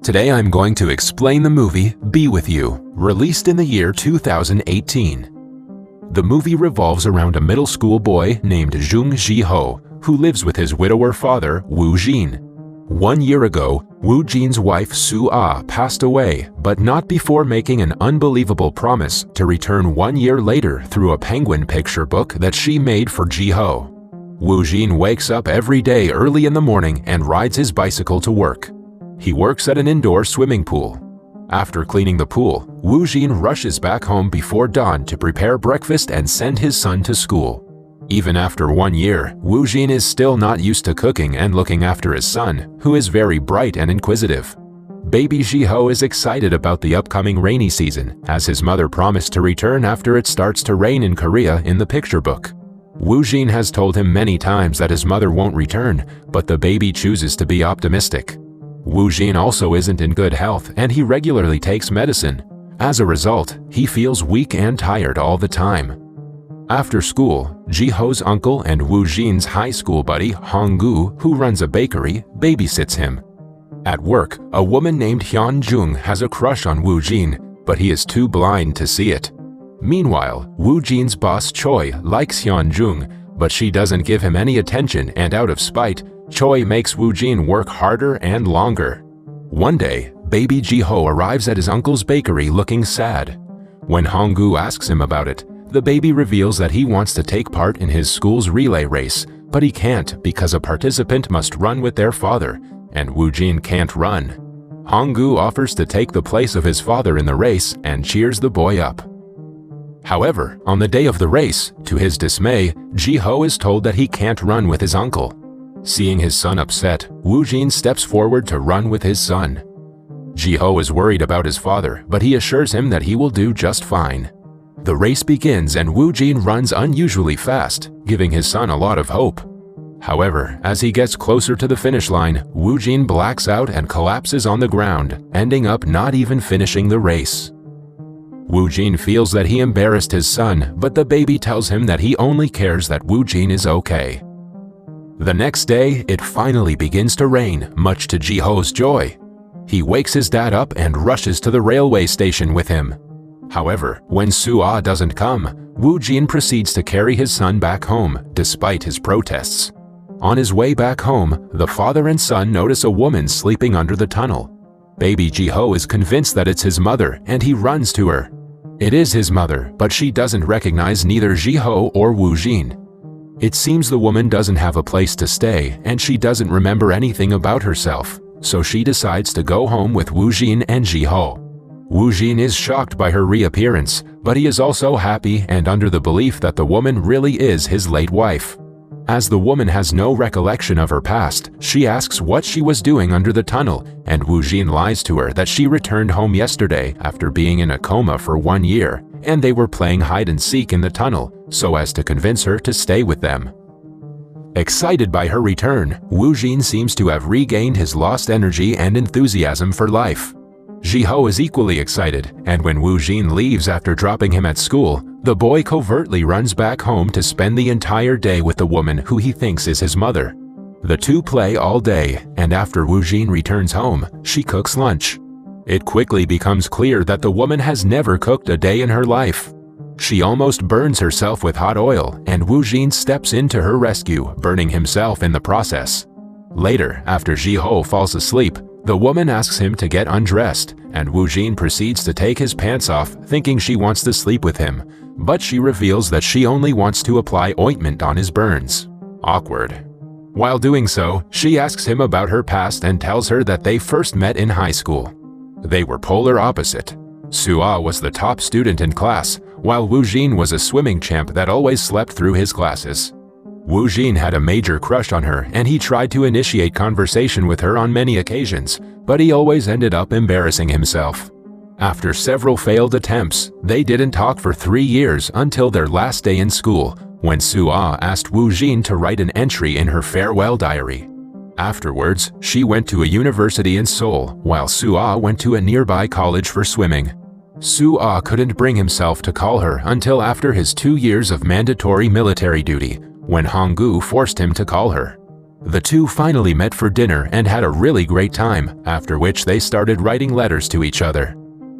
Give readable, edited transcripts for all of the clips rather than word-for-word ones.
Today I'm going to explain the movie Be With You, released in the year 2018. The movie revolves around a middle school boy named Jung Ji-ho, who lives with his widower father, Woo Jin. 1 year ago, Woo Jin's wife Soo-ah passed away, but not before making an unbelievable promise to return 1 year later through a penguin picture book that she made for Ji-ho. Woo Jin wakes up every day early in the morning and rides his bicycle to work. He works at an indoor swimming pool. After cleaning the pool, Woo Jin rushes back home before dawn to prepare breakfast and send his son to school. Even after 1 year, Woo Jin is still not used to cooking and looking after his son, who is very bright and inquisitive. Baby Ji-ho is excited about the upcoming rainy season, as his mother promised to return after it starts to rain in Korea in the picture book. Woo Jin has told him many times that his mother won't return, but the baby chooses to be optimistic. Woo Jin also isn't in good health and he regularly takes medicine. As a result, he feels weak and tired all the time. After school, Ji-ho's uncle and Woo Jin's high school buddy Hong-gu, who runs a bakery, babysits him. At work, a woman named Hyun-jung has a crush on Woo Jin, but he is too blind to see it. Meanwhile, Woo Jin's boss Choi likes Hyun-jung, but she doesn't give him any attention, and out of spite, Choi makes Woo Jin work harder and longer. One day, baby Ji-ho arrives at his uncle's bakery looking sad. When Hong-gu asks him about it, the baby reveals that he wants to take part in his school's relay race, but he can't because a participant must run with their father, and Woo Jin can't run. Hong-gu offers to take the place of his father in the race and cheers the boy up. However, on the day of the race, to his dismay, Ji-ho is told that he can't run with his uncle. Seeing his son upset, Woo Jin steps forward to run with his son. Ji-ho is worried about his father, but he assures him that he will do just fine. The race begins and Woo Jin runs unusually fast, giving his son a lot of hope. However, as he gets closer to the finish line, Woo Jin blacks out and collapses on the ground, ending up not even finishing the race. Woo Jin feels that he embarrassed his son, but the baby tells him that he only cares that Woo Jin is okay. The next day, it finally begins to rain, much to Ji-ho's joy. He wakes his dad up and rushes to the railway station with him. However, when Soo-ah doesn't come, Woo Jin proceeds to carry his son back home, despite his protests. On his way back home, the father and son notice a woman sleeping under the tunnel. Baby Ji-ho is convinced that it's his mother, and he runs to her. It is his mother, but she doesn't recognize neither Ji-ho or Woo Jin. It seems the woman doesn't have a place to stay, and she doesn't remember anything about herself, so she decides to go home with Woo Jin and Ji-ho. Woo Jin is shocked by her reappearance, but he is also happy and under the belief that the woman really is his late wife. As the woman has no recollection of her past, she asks what she was doing under the tunnel, and Woo Jin lies to her that she returned home yesterday after being in a coma for 1 year, and they were playing hide and seek in the tunnel, so as to convince her to stay with them. Excited by her return, Woo Jin seems to have regained his lost energy and enthusiasm for life. Ji-ho is equally excited, and when Woo Jin leaves after dropping him at school, the boy covertly runs back home to spend the entire day with the woman who he thinks is his mother. The two play all day, and after Woo Jin returns home, she cooks lunch. It quickly becomes clear that the woman has never cooked a day in her life. She almost burns herself with hot oil, and Woo Jin steps in to her rescue, burning himself in the process. Later, after Ji-ho falls asleep, the woman asks him to get undressed, and Woo Jin proceeds to take his pants off, thinking she wants to sleep with him, but she reveals that she only wants to apply ointment on his burns. Awkward. While doing so, she asks him about her past and tells her that they first met in high school. They were polar opposite. Soo-ah was the top student in class, while Woo Jin was a swimming champ that always slept through his classes. Woo Jin had a major crush on her, and he tried to initiate conversation with her on many occasions, but he always ended up embarrassing himself. After several failed attempts, they didn't talk for 3 years until their last day in school, when Soo-ah asked Woo Jin to write an entry in her farewell diary. Afterwards, she went to a university in Seoul, while Soo-ah went to a nearby college for swimming. Soo-ah couldn't bring himself to call her until after his 2 years of mandatory military duty, when Hong-gu forced him to call her. The two finally met for dinner and had a really great time, after which they started writing letters to each other.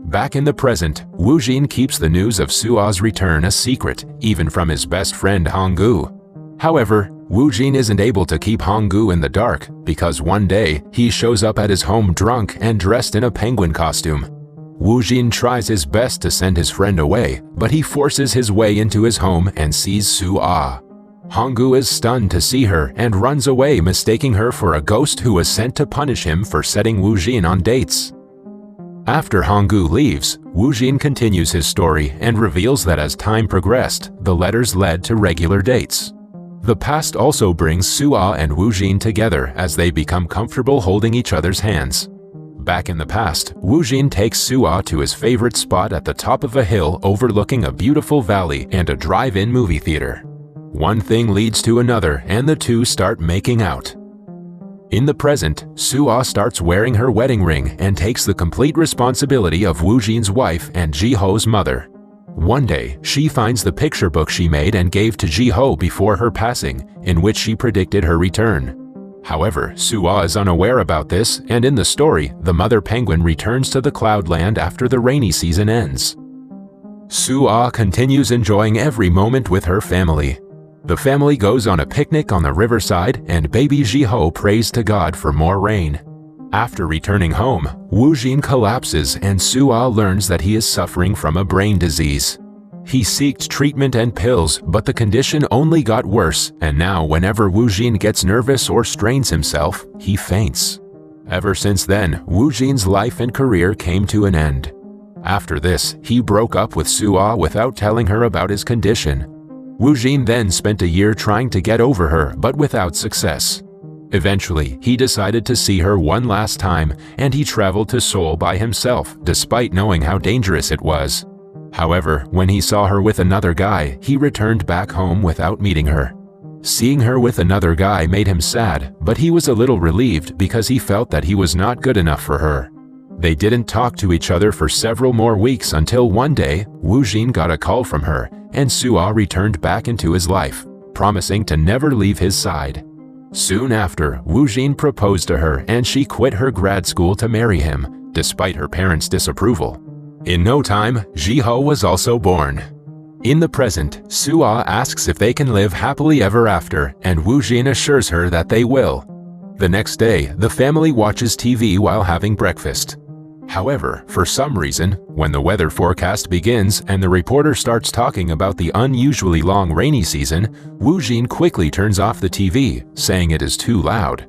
Back in the present, Woo Jin keeps the news of Sua's return a secret, even from his best friend Honggu. However, Woo Jin isn't able to keep Honggu in the dark because one day he shows up at his home drunk and dressed in a penguin costume. Woo Jin tries his best to send his friend away, but he forces his way into his home and sees Sua. Honggu is stunned to see her and runs away, mistaking her for a ghost who was sent to punish him for setting Woo Jin on dates. After Honggu leaves, Woo Jin continues his story and reveals that as time progressed, the letters led to regular dates. The past also brings Sua and Woo Jin together as they become comfortable holding each other's hands. Back in the past, Woo Jin takes Sua to his favorite spot at the top of a hill overlooking a beautiful valley and a drive-in movie theater. One thing leads to another and the two start making out. In the present, Sua starts wearing her wedding ring and takes the complete responsibility of Woo Jin's wife and Ji-ho's mother. One day, she finds the picture book she made and gave to Ji-ho before her passing, in which she predicted her return. However, Sua is unaware about this, and in the story, the mother penguin returns to the Cloudland after the rainy season ends. Sua continues enjoying every moment with her family. The family goes on a picnic on the riverside, and baby Ji-ho prays to God for more rain. After returning home, Woo Jin collapses and Sua learns that he is suffering from a brain disease. He seeked treatment and pills, but the condition only got worse, and now whenever Woo Jin gets nervous or strains himself, he faints. Ever since then, Woo Jin's life and career came to an end. After this, he broke up with Sua without telling her about his condition. Woo Jin then spent a year trying to get over her, but without success. Eventually, he decided to see her one last time, and he traveled to Seoul by himself, despite knowing how dangerous it was. However, when he saw her with another guy, he returned back home without meeting her. Seeing her with another guy made him sad, but he was a little relieved because he felt that he was not good enough for her. They didn't talk to each other for several more weeks until one day, Woo Jin got a call from her, and Sua returned back into his life, promising to never leave his side. Soon after, Woo Jin proposed to her and she quit her grad school to marry him, despite her parents' disapproval. In no time, Ji-ho was also born. In the present, Sua asks if they can live happily ever after, and Woo Jin assures her that they will. The next day, the family watches TV while having breakfast. However, for some reason, when the weather forecast begins and the reporter starts talking about the unusually long rainy season, Woo Jin quickly turns off the TV, saying it is too loud.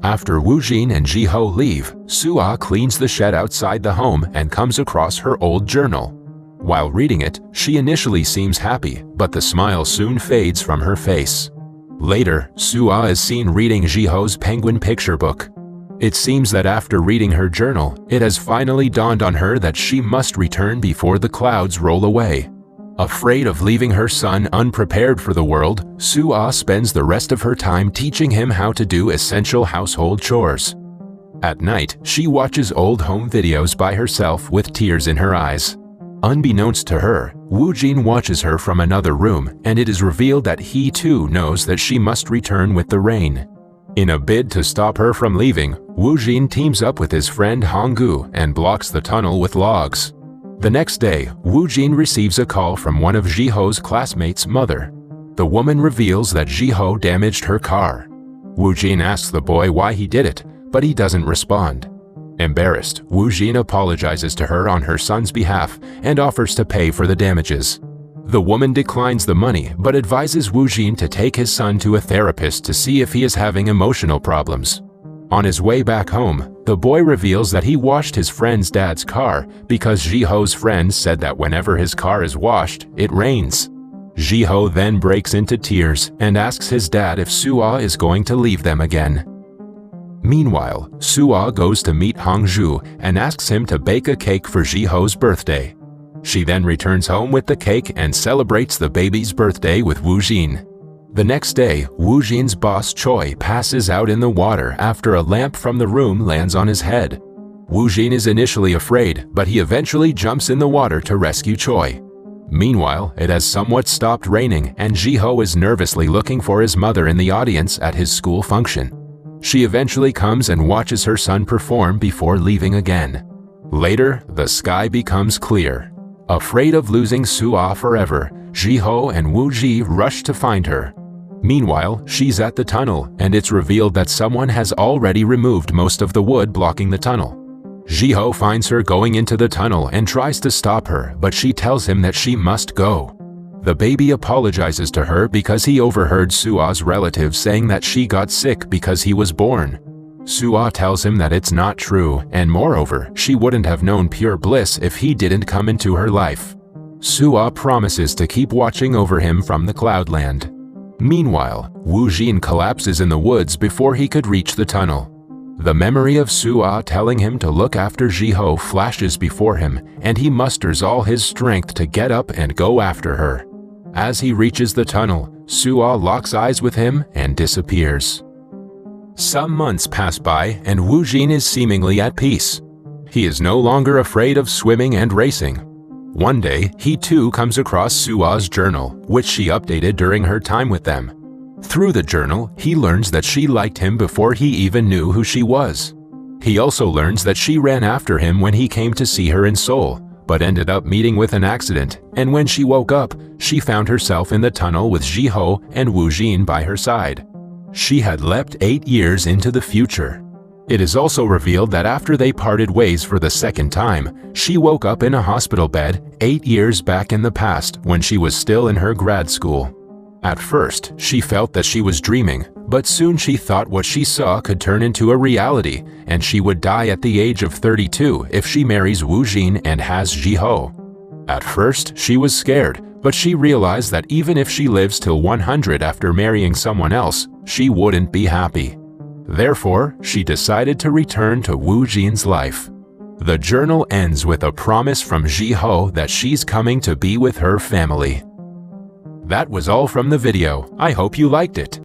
After Woo Jin and Ji-ho leave, Sua cleans the shed outside the home and comes across her old journal. While reading it, she initially seems happy, but the smile soon fades from her face. Later, Sua is seen reading Ji-ho's penguin picture book. It seems that after reading her journal, it has finally dawned on her that she must return before the clouds roll away. Afraid of leaving her son unprepared for the world, Sua spends the rest of her time teaching him how to do essential household chores. At night, she watches old home videos by herself with tears in her eyes. Unbeknownst to her, Woo Jin watches her from another room, and it is revealed that he too knows that she must return with the rain. In a bid to stop her from leaving, Woo Jin teams up with his friend Honggu and blocks the tunnel with logs. The next day, Woo Jin receives a call from one of Ji-ho's classmates' mother. The woman reveals that Ji-ho damaged her car. Woo Jin asks the boy why he did it, but he doesn't respond. Embarrassed, Woo Jin apologizes to her on her son's behalf and offers to pay for the damages. The woman declines the money but advises Woo Jin to take his son to a therapist to see if he is having emotional problems. On his way back home, the boy reveals that he washed his friend's dad's car because Ji-ho's friend said that whenever his car is washed, it rains. Ji-ho then breaks into tears and asks his dad if Sua is going to leave them again. Meanwhile, Sua goes to meet Hongju and asks him to bake a cake for Ji-ho's birthday. She then returns home with the cake and celebrates the baby's birthday with Woo Jin. The next day, Woo Jin's boss Choi passes out in the water after a lamp from the room lands on his head. Woo Jin is initially afraid, but he eventually jumps in the water to rescue Choi. Meanwhile, it has somewhat stopped raining and Ji-ho is nervously looking for his mother in the audience at his school function. She eventually comes and watches her son perform before leaving again. Later, the sky becomes clear. Afraid of losing Soo-ah forever, Ji-ho and Woo-ji rush to find her. Meanwhile, she's at the tunnel, and it's revealed that someone has already removed most of the wood blocking the tunnel. Ji-ho finds her going into the tunnel and tries to stop her, but she tells him that she must go. The baby apologizes to her because he overheard Soo-ah's relatives saying that she got sick because he was born. Soo-ah tells him that it's not true, and moreover, she wouldn't have known pure bliss if he didn't come into her life. Soo-ah promises to keep watching over him from the Cloudland. Meanwhile, Woo-jin collapses in the woods before he could reach the tunnel. The memory of Soo-ah telling him to look after Ji-ho flashes before him, and he musters all his strength to get up and go after her. As he reaches the tunnel, Soo-ah locks eyes with him and disappears. Some months pass by and Woo-jin is seemingly at peace. He is no longer afraid of swimming and racing. One day, he too comes across Soo-ah's journal, which she updated during her time with them. Through the journal, he learns that she liked him before he even knew who she was. He also learns that she ran after him when he came to see her in Seoul, but ended up meeting with an accident, and when she woke up, she found herself in the tunnel with Ji-ho and Woo-jin by her side. She had leapt 8 years into the future. It is also revealed that after they parted ways for the second time, she woke up in a hospital bed 8 years back in the past when she was still in her grad school. At first, she felt that she was dreaming, but soon she thought what she saw could turn into a reality, and she would die at the age of 32 if she marries Woo-jin and has Ji-ho. At first, she was scared, but she realized that even if she lives till 100 after marrying someone else, she wouldn't be happy. Therefore, she decided to return to Woo-jin's life. The journal ends with a promise from Ji-ho that she's coming to be with her family. That was all from the video. I hope you liked it.